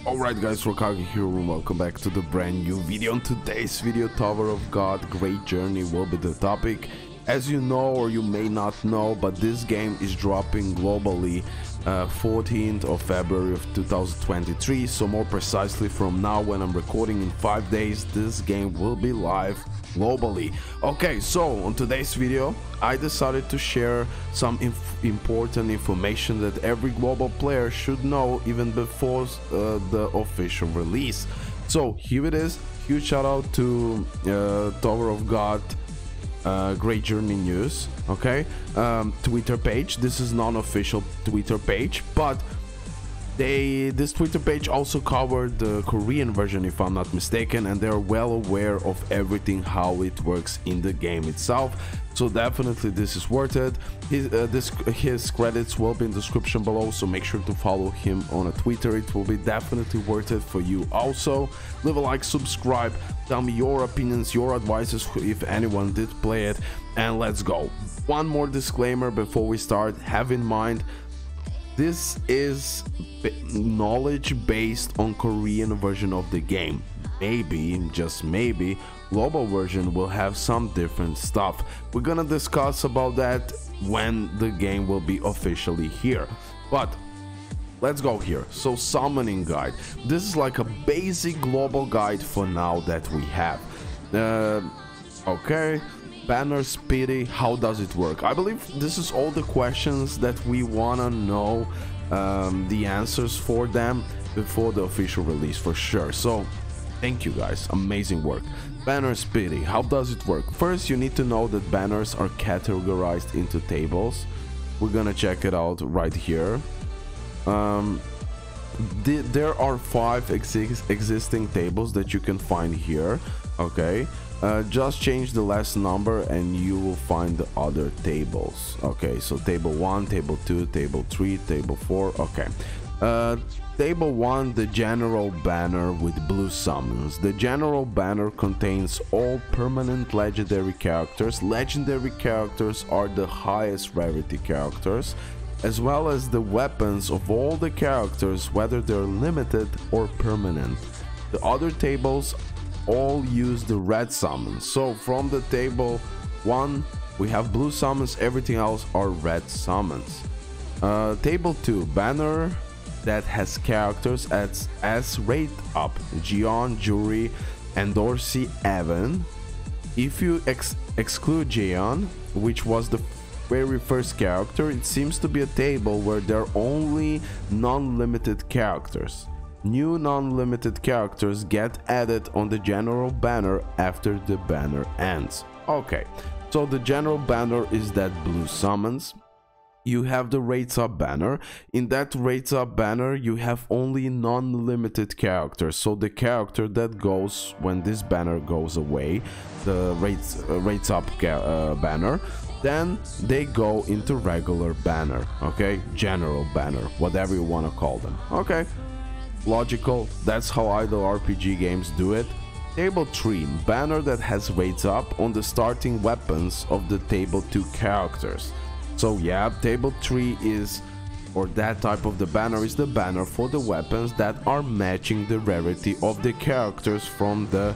Alright guys, RoKage here and welcome back to the brand new video. In today's video, Tower of God Great Journey will be the topic. As you know or you may not know, but this game is dropping globally 14th of February of 2023, so more precisely from now when I'm recording in 5 days, this game will be live globally. Okay, so on today's video I decided to share some important information that every global player should know even before the official release. So here it is. Huge shout out to Tower of God Great Journey News, okay, Twitter page. This is non-official Twitter page, but this Twitter page also covered the Korean version if I'm not mistaken, and they're well aware of everything how it works in the game itself, so definitely this is worth it. His credits will be in the description below, so make sure to follow him on a Twitter. It will be definitely worth it for you. Also leave a like, subscribe, tell me your opinions, your advices if anyone did play it, and let's go. One more disclaimer before we start: have in mind this is knowledge based on Korean version of the game. Maybe, just maybe, global version will have some different stuff. We're gonna discuss about that when the game will be officially here. But let's go here. So summoning guide. This is like a basic global guide for now that we have. Okay. Banner speedy, how does it work? I believe this is all the questions that we wanna know the answers for them before the official release for sure. So thank you guys, amazing work. Banner speedy, how does it work? First you need to know that banners are categorized into tables. We're gonna check it out right here. There are 5 existing tables that you can find here, okay. Just change the last number and you will find the other tables. Okay, so table 1, table 2, table 3, table 4. Okay, table 1, the general banner with blue summons. The general banner contains all permanent legendary characters. Legendary characters are the highest rarity characters, as well as the weapons of all the characters, whether they're limited or permanent. The other tables all use the red summons. So from the table 1 we have blue summons, everything else are red summons. Table 2, banner that has characters as rate up: Jeon, Juri, and Dorsey, Evan. If you exclude Jeon, which was the very first character, it seems to be a table where there are only non-limited characters. New non-limited characters get added on the general banner after the banner ends. Okay, so the general banner is that blue summons. You have the rates up banner. In that rates up banner you have only non-limited characters, so the character that goes when this banner goes away, the rates up banner, then they go into regular banner, okay, general banner, whatever you want to call them. Okay, logical, that's how idle RPG games do it. Table 3, banner that has rates up on the starting weapons of the table 2 characters. So yeah, table 3 is, or that type of the banner is the banner for the weapons that are matching the rarity of the characters from the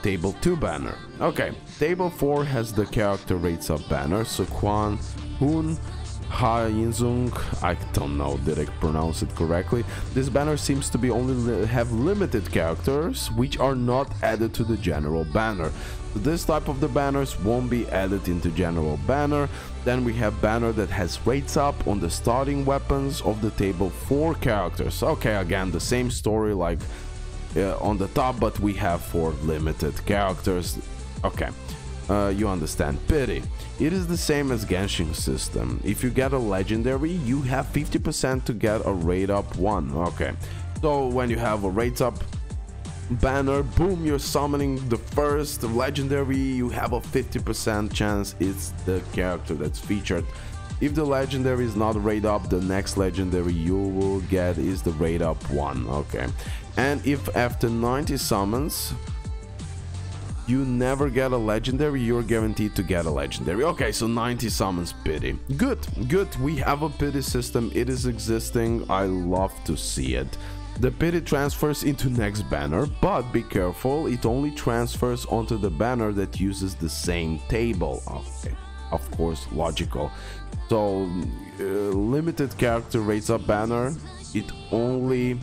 table 2 banner. Okay, table 4 has the character rates up banner. So Kwan, Hoon, Ha Yinzung, I don't know, did I pronounce it correctly? This banner seems to be only have limited characters which are not added to the general banner. So this type of the banners won't be added into general banner. Then we have banner that has rates up on the starting weapons of the table 4 characters. Okay, again the same story like on the top, but we have 4 limited characters. Okay. You understand. Pity. It is the same as Genshin system. If you get a legendary, you have 50% to get a rate up one. Okay, so when you have a rate up banner, boom, you're summoning the first legendary, you have a 50% chance it's the character that's featured. If the legendary is not rate up, the next legendary you will get is the rate up one. Okay, and if after 90 summons you never get a legendary, you're guaranteed to get a legendary. Okay, so 90 summons pity. Good, we have a pity system. It is existing. I love to see it. The pity transfers into next banner, but be careful, it only transfers onto the banner that uses the same table. Okay, of course, logical. So limited character raise up banner, it only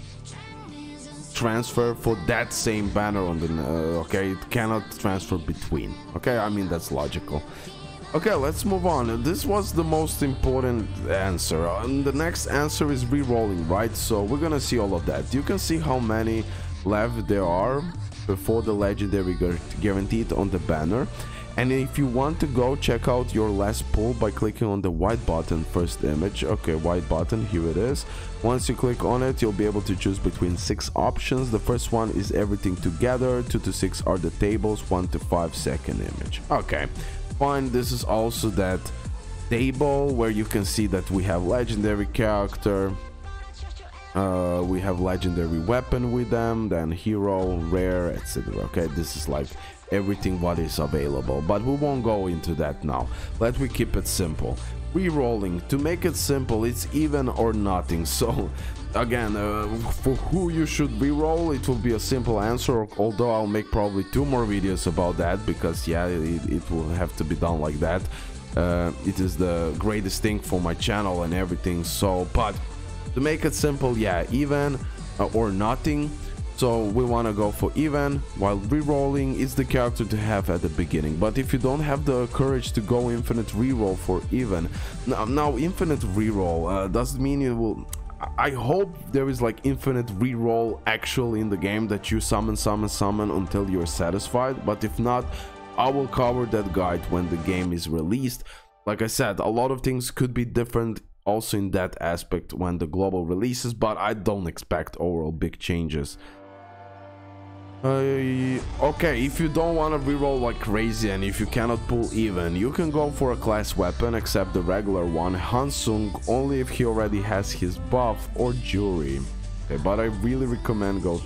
transfer for that same banner on the okay, it cannot transfer between. Okay, I mean, that's logical. Okay, let's move on. This was the most important answer. And the next answer is re-rolling, right? So we're gonna see all of that. You can see how many left there are before the legendary guaranteed on the banner. And if you want to go check out your last pull by clicking on the white button, first image. Okay, white button, here it is. Once you click on it, you'll be able to choose between 6 options. The first one is everything together, 2 to 6 are the tables, 1 to 5 second image. Okay, fine. This is also that table where you can see that we have legendary character, we have legendary weapon with them, then hero, rare, etc. Okay, this is like everything what is available, but we won't go into that now. Let me keep it simple. Re-rolling, to make it simple, it's even or nothing. So again, for who you should re-roll, it will be a simple answer, although I'll make probably 2 more videos about that, because yeah, it will have to be done like that. It is the greatest thing for my channel and everything. So but to make it simple, yeah, even or nothing. So we want to go for even, while re-rolling is the character to have at the beginning. But if you don't have the courage to go infinite re-roll for even, now infinite re-roll doesn't mean you will. I hope there is like infinite re-roll actually in the game, that you summon until you're satisfied. But if not, I will cover that guide when the game is released. Like I said, a lot of things could be different also in that aspect when the global releases, but I don't expect overall big changes. Okay, if you don't want to reroll like crazy and if you cannot pull even, you can go for a class weapon except the regular one, Hansung, only if he already has his buff, or Jury. Okay, but I really recommend go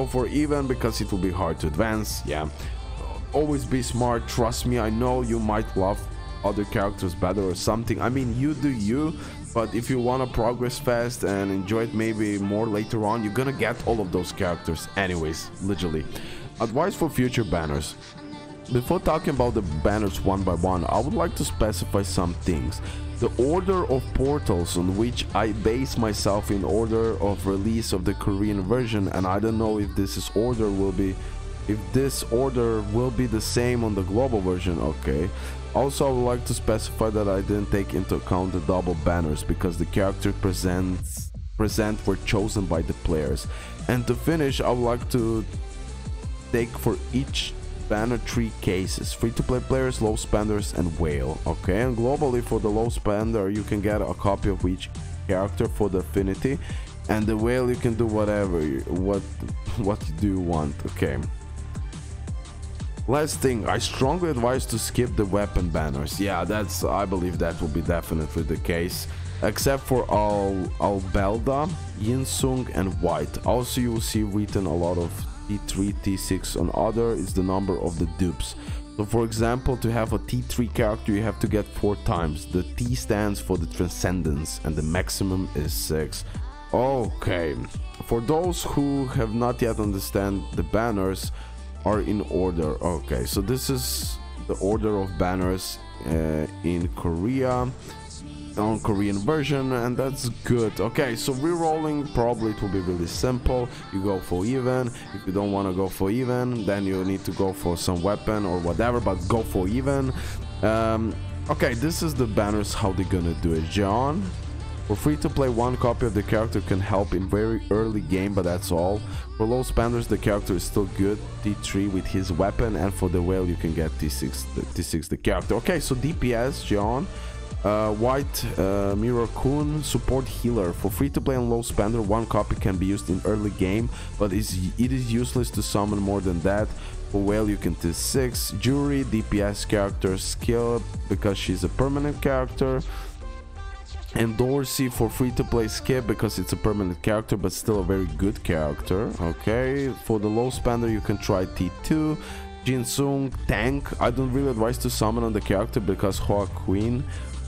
for even because it will be hard to advance. Yeah, always be smart, trust me. I know you might love other characters better or something, I mean, you do you, but if you want to progress fast and enjoy it maybe more later on, you're gonna get all of those characters anyways, literally. Advice for future banners. Before talking about the banners one by one, I would like to specify some things. The order of portals on which I base myself in order of release of the Korean version, and I don't know if this order will be the same on the global version. Okay, also I would like to specify that I didn't take into account the double banners because the character present were chosen by the players. And to finish, I would like to take for each banner 3 cases: free-to-play players, low spenders, and whale. Okay, and globally for the low spender you can get a copy of each character for the affinity, and the whale you can do whatever what do you want. Okay, last thing, I strongly advise to skip the weapon banners. Yeah, I believe that will be definitely the case, except for Albelda, Yinsung, and White. Also you will see written a lot of T3, T6 on other is the number of the dupes. So for example, to have a T3 character you have to get 4 times. The T stands for the transcendence and the maximum is 6. Okay, for those who have not yet understand, the banners are in order. Okay, so this is the order of banners in Korea, on Korean version, and that's good. Okay, so re-rolling, probably it will be really simple. You go for even. If you don't want to go for even, then you need to go for some weapon or whatever, but go for even. Okay, this is the banners, how they're gonna do it. John, for free to play, 1 copy of the character can help in very early game, but that's all. For low spenders, the character is still good, T3 with his weapon, and for the whale you can get T6 the character. Okay, so DPS, John. White, Mirror Kun, support healer. For free to play and low spender, 1 copy can be used in early game, but it is useless to summon more than that. For whale you can T6. Jury, DPS character, skill because she's a permanent character. And Dorsey, for free to play, skip because it's a permanent character but still a very good character. Okay, for the low spender you can try T2. Jinsung, tank. I don't really advise to summon on the character because Hoa Queen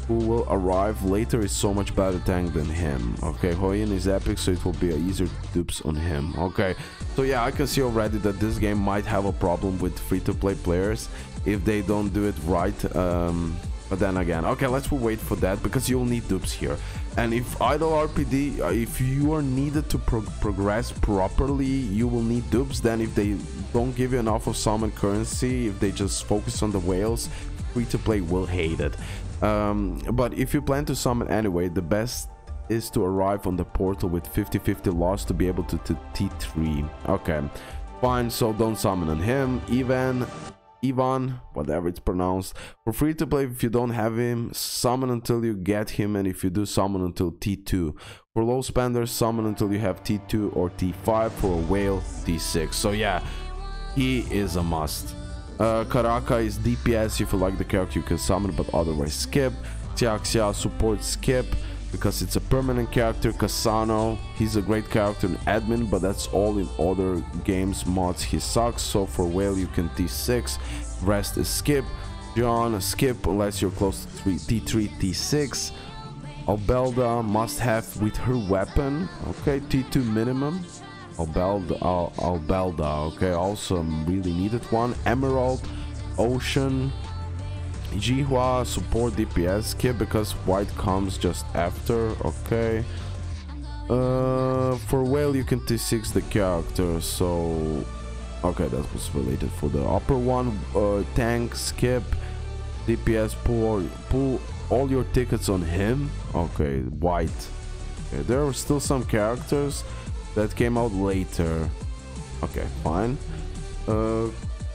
who will arrive later is so much better tank than him. Okay, Hoyin is epic, so it will be easier dupes on him. Okay, so yeah, I can see already that this game might have a problem with free-to-play players if they don't do it right. But then again, okay, let's wait for that, because you'll need dupes here. And if idle RPD, if you are needed to progress properly, you will need dupes. Then if they don't give you enough of summon currency, if they just focus on the whales, free to play will hate it. But if you plan to summon anyway, the best is to arrive on the portal with 50-50 loss to be able to T3. Okay, fine, so don't summon on him. Ivan, whatever it's pronounced. For free to play, if you don't have him, summon until you get him, and if you do, summon until T2. For low spenders, summon until you have T2 or T5. For a whale, T6. So yeah, he is a must. Karaka is DPS. If you like the character, you can summon, but otherwise skip. Xiaxia support, skip, because it's a permanent character. Kasano, he's a great character in admin, but that's all. In other games mods he sucks. So for whale you can T6, rest is skip. John, skip unless you're close to T3, T6. Albelda must have with her weapon. Okay, T2 minimum. Albelda, okay, also really needed one. Emerald, Ocean, Jihua, support DPS, skip because white comes just after. Okay, for whale you can T6 the character, so okay, that was related for the upper one. Tank, skip. DPS, pull all your tickets on him. Okay, white. Okay, there are still some characters that came out later. Okay, fine.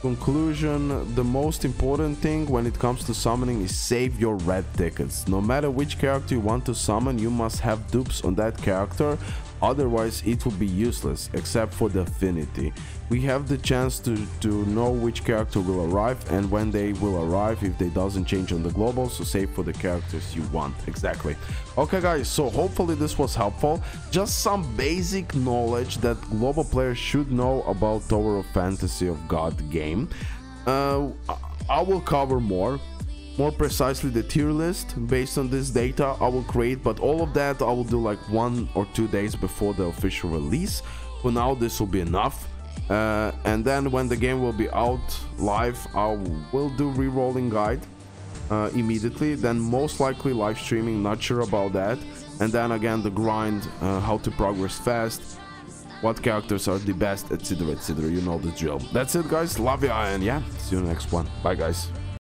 Conclusion: the most important thing when it comes to summoning is save your red tickets. No matter which character you want to summon, you must have dupes on that character, otherwise it will be useless, except for the affinity. We have the chance to know which character will arrive and when they will arrive if they doesn't change on the global, so save for the characters you want. Exactly. Okay guys, so hopefully this was helpful. Just some basic knowledge that global players should know about Tower of Fantasy of God game. I will cover more precisely the tier list based on this data I will create, but all of that I will do like 1 or 2 days before the official release. For now this will be enough. And then when the game will be out live, I will do re-rolling guide immediately, then most likely live streaming, not sure about that, and then again the grind, how to progress fast, what characters are the best, etc, etc. You know the drill. That's it guys, love ya, and yeah, see you in the next one. Bye guys.